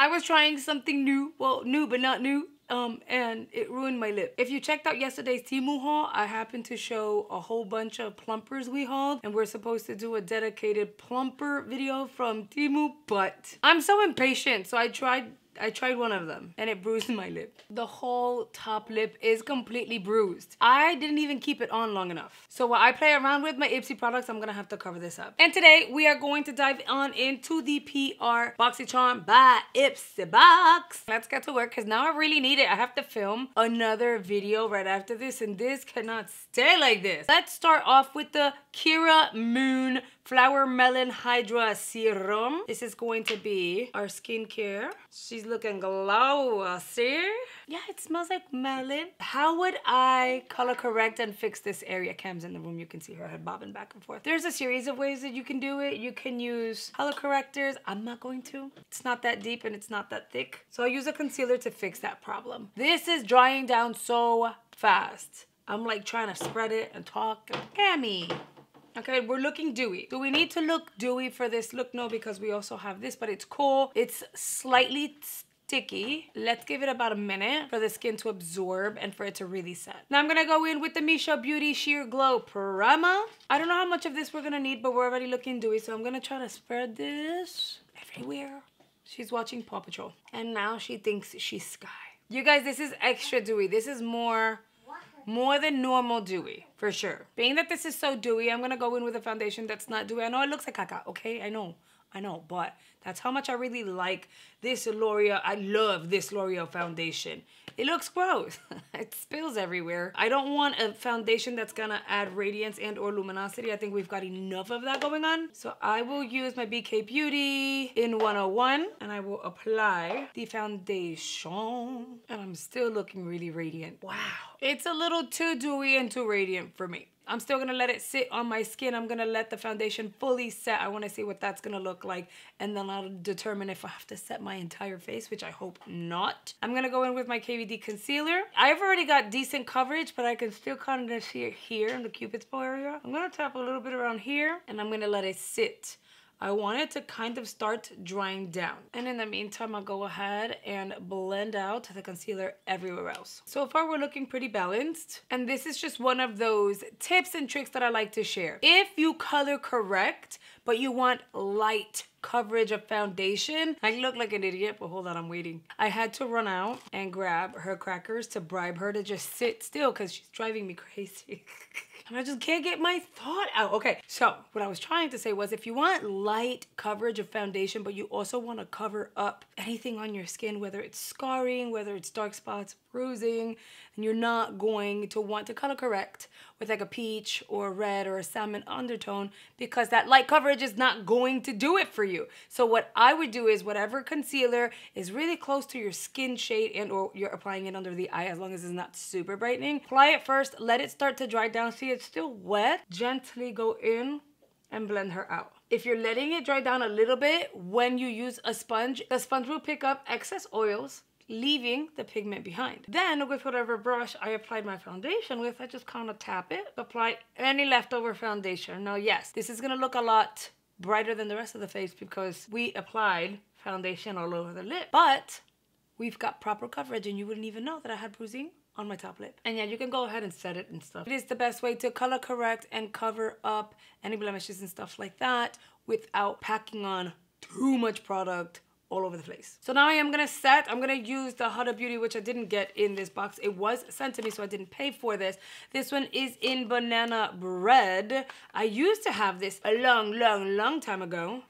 I was trying something new. Well, new but not new. And it ruined my lip. If you checked out yesterday's Temu haul, I happened to show a whole bunch of plumpers we hauled, and we're supposed to do a dedicated plumper video from Temu, but I'm so impatient, so I tried one of them and it bruised my lip. The whole top lip is completely bruised. I didn't even keep it on long enough. So while I play around with my Ipsy products, I'm gonna have to cover this up. And today we are going to dive on into the PR Boxycharm by Ipsy Box. Let's get to work because now I really need it. I have to film another video right after this and this cannot stay like this. Let's start off with the Kira Moon Flower Melon Hydra Serum. This is going to be our skincare. She's looking glossy. Yeah, it smells like melon. How would I color correct and fix this area? Cam's in the room. You can see her head bobbing back and forth. There's a series of ways that you can do it. You can use color correctors. I'm not going to. It's not that deep and it's not that thick. So I'll use a concealer to fix that problem. This is drying down so fast. I'm like trying to spread it and talk. Cammy. Okay, we're looking dewy. Do we need to look dewy for this look? No, because we also have this, but it's cool. It's slightly sticky. Let's give it about a minute for the skin to absorb and for it to really set. Now I'm gonna go in with the Misha Beauty Sheer Glow Primer. I don't know how much of this we're gonna need, but we're already looking dewy, so I'm gonna try to spread this everywhere. She's watching Paw Patrol, and now she thinks she's Sky. You guys, this is extra dewy. This is more than normal dewy, for sure. Being that this is so dewy, I'm gonna go in with a foundation that's not dewy. I know it looks like caca, okay? I know, but that's how much I really like this L'Oreal. I love this L'Oreal foundation. It looks gross. It spills everywhere. I don't want a foundation that's gonna add radiance and or luminosity. I think we've got enough of that going on. So I will use my BK Beauty in 101 and I will apply the foundation. And I'm still looking really radiant. Wow. It's a little too dewy and too radiant for me. I'm still gonna let it sit on my skin. I'm gonna let the foundation fully set. I wanna see what that's gonna look like. And then I'll determine if I have to set my entire face, which I hope not. I'm gonna go in with my KVD concealer. I've already got decent coverage, but I can still kind of see it here in the Cupid's bow area. I'm gonna tap a little bit around here and I'm gonna let it sit. I want it to kind of start drying down. And in the meantime, I'll go ahead and blend out the concealer everywhere else. So far, we're looking pretty balanced. And this is just one of those tips and tricks that I like to share. If you color correct, but you want light coverage of foundation, I look like an idiot, but hold on, I'm waiting. I had to run out and grab her crackers to bribe her to just sit still because she's driving me crazy. And I just can't get my thought out. Okay, so what I was trying to say was if you want light coverage of foundation, but you also want to cover up anything on your skin, whether it's scarring, whether it's dark spots, bruising, and you're not going to want to color correct with like a peach or a red or a salmon undertone because that light coverage is not going to do it for you. So what I would do is whatever concealer is really close to your skin shade and or you're applying it under the eye as long as it's not super brightening, apply it first, let it start to dry down. See, it's still wet. Gently go in and blend her out. If you're letting it dry down a little bit, when you use a sponge, the sponge will pick up excess oils, leaving the pigment behind. Then with whatever brush I applied my foundation with, I just kind of tap it, apply any leftover foundation. Now, yes, this is gonna look a lot brighter than the rest of the face because we applied foundation all over the lip, but we've got proper coverage and you wouldn't even know that I had bruising on my top lip. And yeah, you can go ahead and set it and stuff. It is the best way to color correct and cover up any blemishes and stuff like that without packing on too much product all over the place. So now I am gonna set, I'm gonna use the Huda Beauty, which I didn't get in this box. It was sent to me, so I didn't pay for this. This one is in Banana Bread. I used to have this a long time ago.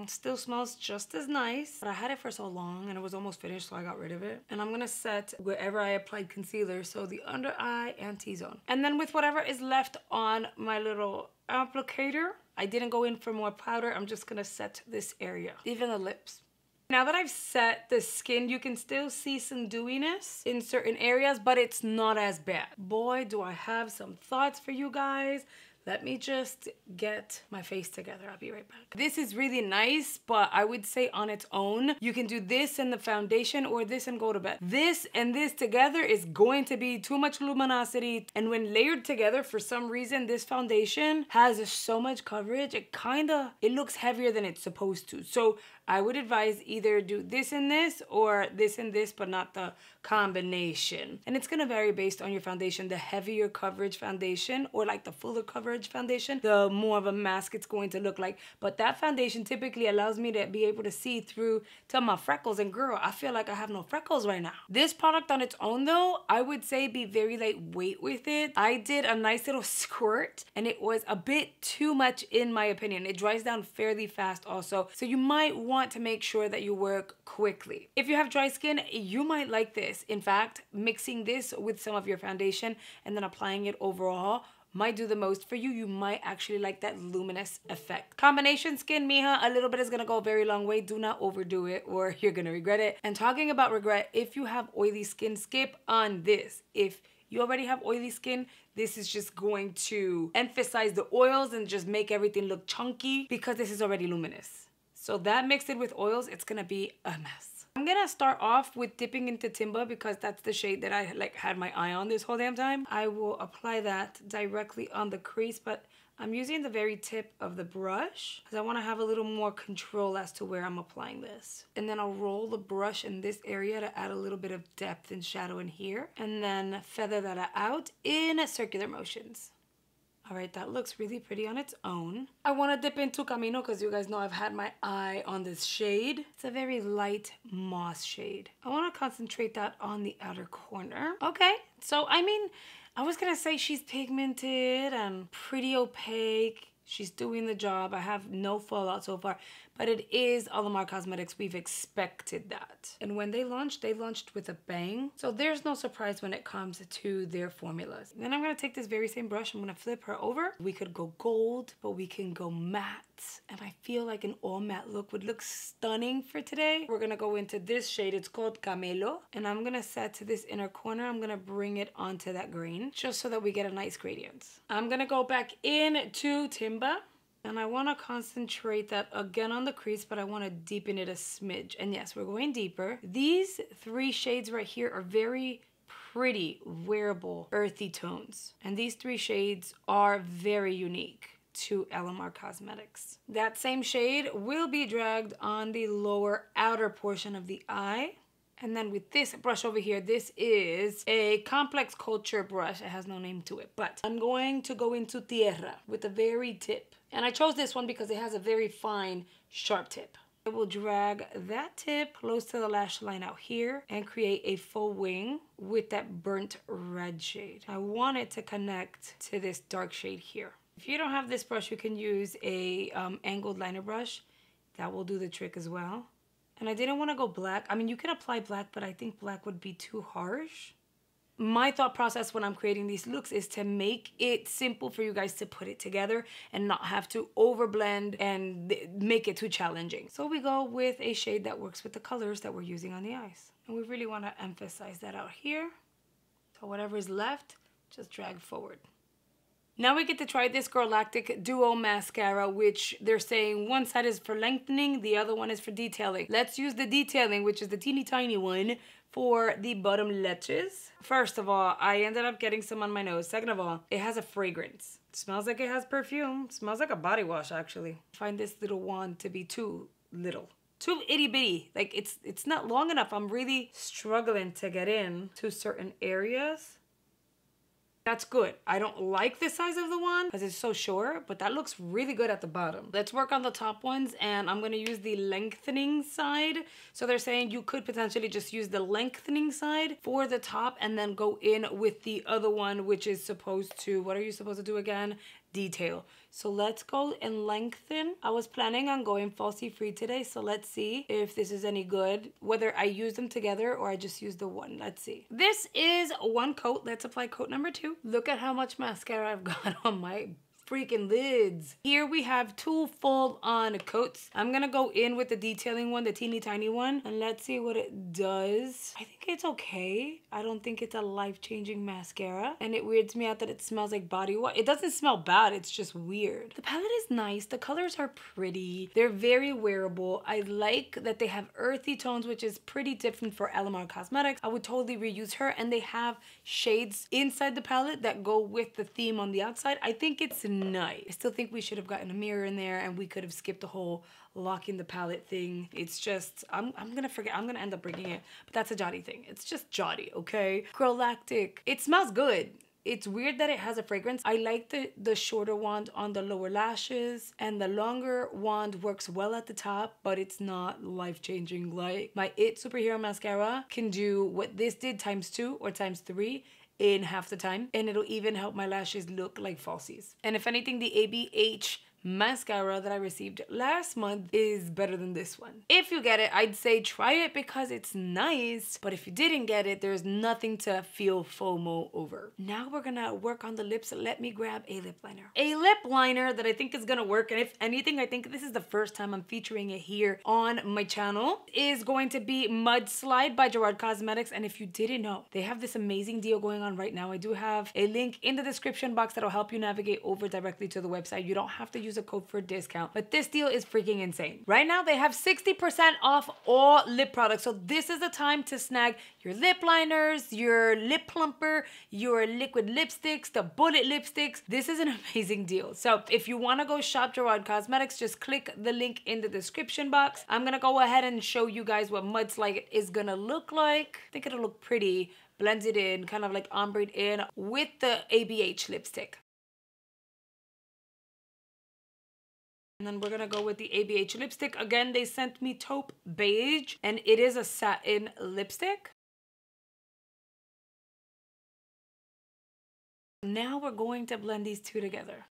Still smells just as nice, but I had it for so long and it was almost finished, so I got rid of it. And I'm gonna set wherever I applied concealer, so the under eye and T-zone. And then with whatever is left on my little applicator, I didn't go in for more powder. I'm just gonna set this area, even the lips. Now that I've set the skin, you can still see some dewiness in certain areas, but it's not as bad. Boy, do I have some thoughts for you guys. Let me just get my face together. I'll be right back. This is really nice, but I would say on its own, you can do this and the foundation or this and go to bed. This and this together is going to be too much luminosity. And when layered together, for some reason, this foundation has so much coverage. It looks heavier than it's supposed to. So I would advise either do this and this or this and this, but not the combination. And it's gonna vary based on your foundation. The heavier coverage foundation or like the fuller coverage foundation, the more of a mask it's going to look like. But that foundation typically allows me to be able to see through to my freckles. And girl, I feel like I have no freckles right now. This product on its own though, I would say be very lightweight with it. I did a nice little squirt and it was a bit too much in my opinion. It dries down fairly fast also. So you might want to make sure that you work quickly. If you have dry skin, you might like this. In fact, mixing this with some of your foundation and then applying it overall might do the most for you. You might actually like that luminous effect. Combination skin, mija, a little bit is gonna go a very long way. Do not overdo it or you're gonna regret it. And talking about regret, if you have oily skin, skip on this. If you already have oily skin, this is just going to emphasize the oils and just make everything look chunky because this is already luminous. So that mixed it with oils, it's gonna be a mess. I'm gonna start off with dipping into Timba because that's the shade that I had my eye on this whole damn time. I will apply that directly on the crease, but I'm using the very tip of the brush because I want to have a little more control as to where I'm applying this. And then I'll roll the brush in this area to add a little bit of depth and shadow in here. And then feather that out in circular motions. All right, that looks really pretty on its own. I want to dip into Camino because you guys know I've had my eye on this shade. It's a very light moss shade. I want to concentrate that on the outer corner. Okay, so I mean, I was going to say she's pigmented and pretty opaque. She's doing the job. I have no fallout so far, but it is Alamar Cosmetics. We've expected that. And when they launched with a bang. So there's no surprise when it comes to their formulas. Then I'm going to take this very same brush. I'm going to flip her over. We could go gold, but we can go matte. And I feel like an all matte look would look stunning for today. We're going to go into this shade. It's called Camelo. And I'm going to set to this inner corner. I'm going to bring it onto that grain just so that we get a nice gradient. I'm going to go back into Timba. And I want to concentrate that again on the crease, but I want to deepen it a smidge. And yes, we're going deeper. These three shades right here are very pretty, wearable, earthy tones. And these three shades are very unique to Alamar Cosmetics. That same shade will be dragged on the lower outer portion of the eye. And then with this brush over here, this is a complex culture brush. It has no name to it, but I'm going to go into Tierra with a very tip. And I chose this one because it has a very fine, sharp tip. I will drag that tip close to the lash line out here and create a full wing with that burnt red shade. I want it to connect to this dark shade here. If you don't have this brush, you can use a angled liner brush. That will do the trick as well. And I didn't want to go black. I mean, you can apply black, but I think black would be too harsh. My thought process when I'm creating these looks is to make it simple for you guys to put it together and not have to overblend and make it too challenging. So we go with a shade that works with the colors that we're using on the eyes. And we really want to emphasize that out here. So whatever is left, just drag forward. Now we get to try this Galactic Duo Mascara, which they're saying one side is for lengthening, the other one is for detailing. Let's use the detailing, which is the teeny tiny one, for the bottom lashes. First of all, I ended up getting some on my nose. Second of all, it has a fragrance. It smells like it has perfume. It smells like a body wash, actually. I find this little wand to be too little. Too itty bitty. Like it's not long enough. I'm really struggling to get in to certain areas. That's good. I don't like the size of the one because it's so short, but that looks really good at the bottom. Let's work on the top ones, and I'm going to use the lengthening side. So they're saying you could potentially just use the lengthening side for the top and then go in with the other one, which is supposed to, what are you supposed to do again? Detail. So let's go and lengthen. I was planning on going falsie free today, so let's see if this is any good, whether I use them together or I just use the one. Let's see. This is one coat. Let's apply coat number 2. Look at how much mascara I've got on my freaking lids. Here we have 2 full-on coats. I'm gonna go in with the detailing one, the teeny tiny one, and let's see what it does. I think it's okay. I don't think it's a life-changing mascara, and it weirds me out that it smells like body wash. It doesn't smell bad, it's just weird. The palette is nice. The colors are pretty. They're very wearable. I like that they have earthy tones, which is pretty different for LMR Cosmetics. I would totally reuse her, and they have shades inside the palette that go with the theme on the outside. I think it's nice. I still think we should have gotten a mirror in there, and we could have skipped the whole locking the palette thing. It's just, I'm gonna forget. I'm gonna end up breaking it, but that's a Jody thing. It's just Jody, okay? Girlactic. It smells good. It's weird that it has a fragrance. I like the shorter wand on the lower lashes, and the longer wand works well at the top, but it's not life-changing. Like my It Superhero Mascara can do what this did ×2 or ×3 in half the time, and it'll even help my lashes look like falsies. And if anything, the ABH mascara that I received last month is better than this one. If you get it, I'd say try it because it's nice, but if you didn't get it, there's nothing to feel FOMO over. Now we're gonna work on the lips. Let me grab a lip liner. A lip liner that I think is gonna work, and if anything, I think this is the first time I'm featuring it here on my channel, is going to be Mudslide by Gerard Cosmetics. And if you didn't know, they have this amazing deal going on right now. I do have a link in the description box that'll help you navigate over directly to the website. You don't have to use a code for a discount, but this deal is freaking insane. Right now they have 60% off all lip products, so this is the time to snag your lip liners, your lip plumper, your liquid lipsticks, the bullet lipsticks. This is an amazing deal. So if you want to go shop Gerard Cosmetics, just click the link in the description box. I'm gonna go ahead and show you guys what Mudslide is gonna look like. I think it'll look pretty blended in, kind of like ombreed in with the ABH lipstick. And then we're gonna go with the ABH lipstick. Again, they sent me taupe beige, and it is a satin lipstick. Now we're going to blend these two together.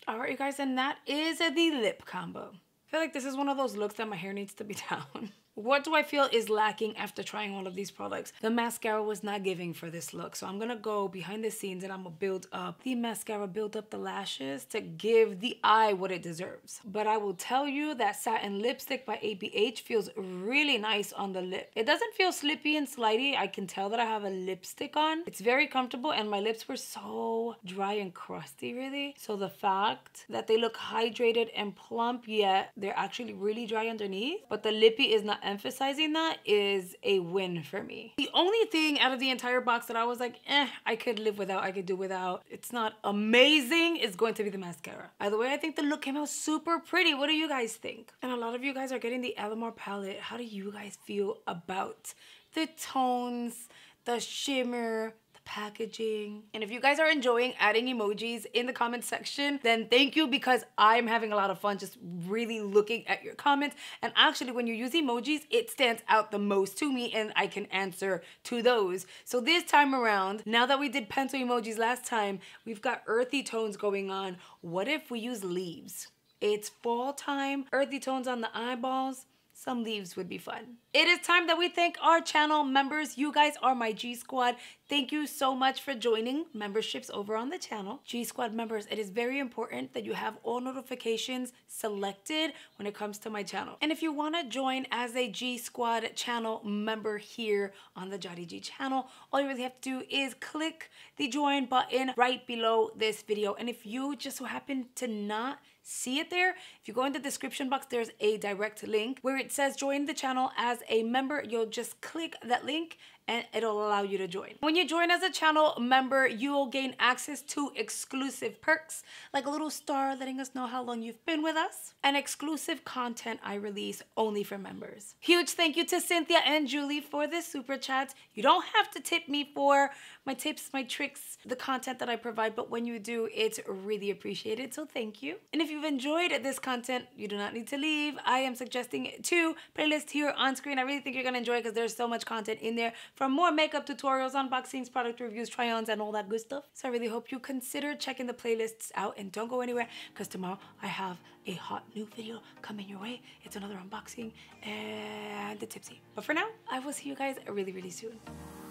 All right, you guys, and that is the lip combo. I feel like this is one of those looks that my hair needs to be down. What do I feel is lacking after trying all of these products? The mascara was not giving for this look. So I'm gonna go behind the scenes and I'm gonna build up the mascara, build up the lashes to give the eye what it deserves. But I will tell you that satin lipstick by ABH feels really nice on the lip. It doesn't feel slippy and slidey. I can tell that I have a lipstick on. It's very comfortable, and my lips were so dry and crusty really. So the fact that they look hydrated and plump, yet they're actually really dry underneath, but the lippy is not emphasizing that, is a win for me. The only thing out of the entire box that I was like, I could live without, I could do without, it's not amazing, is going to be the mascara. Either way, I think the look came out super pretty. What do you guys think? And a lot of you guys are getting the LMR palette. How do you guys feel about the tones, the shimmer, packaging? And if you guys are enjoying adding emojis in the comment section, then thank you, because I'm having a lot of fun just really looking at your comments. And actually, when you use emojis, it stands out the most to me, and I can answer to those. So this time around, now that we did pencil emojis last time, we've got earthy tones going on. What if we use leaves? It's fall time, earthy tones on the eyeballs. Some leaves would be fun. It is time that we thank our channel members. You guys are my G Squad. Thank you so much for joining memberships over on the channel. G Squad members, it is very important that you have all notifications selected when it comes to my channel. And if you want to join as a G Squad channel member here on the Jody G channel, all you really have to do is click the join button right below this video. And if you just so happen to not see it there, if you go in the description box, there's a direct link where it says join the channel as a member. You'll just click that link and it'll allow you to join. When you join as a channel member, you will gain access to exclusive perks, like a little star letting us know how long you've been with us, and exclusive content I release only for members. Huge thank you to Cynthia and Julie for this super chats. You don't have to tip me for my tips, my tricks, the content that I provide, but when you do, it's really appreciated, so thank you. And if you've enjoyed this content, you do not need to leave. I am suggesting 2 playlists here on screen. I really think you're gonna enjoy it because there's so much content in there, from more makeup tutorials, unboxings, product reviews, try-ons, and all that good stuff. So I really hope you consider checking the playlists out, and don't go anywhere, because tomorrow I have a hot new video coming your way. It's another unboxing and the tipsy. But for now, I will see you guys really, really soon.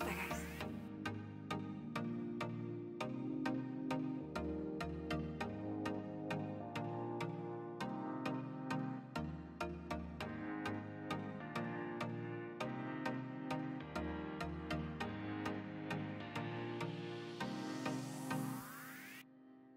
Bye guys.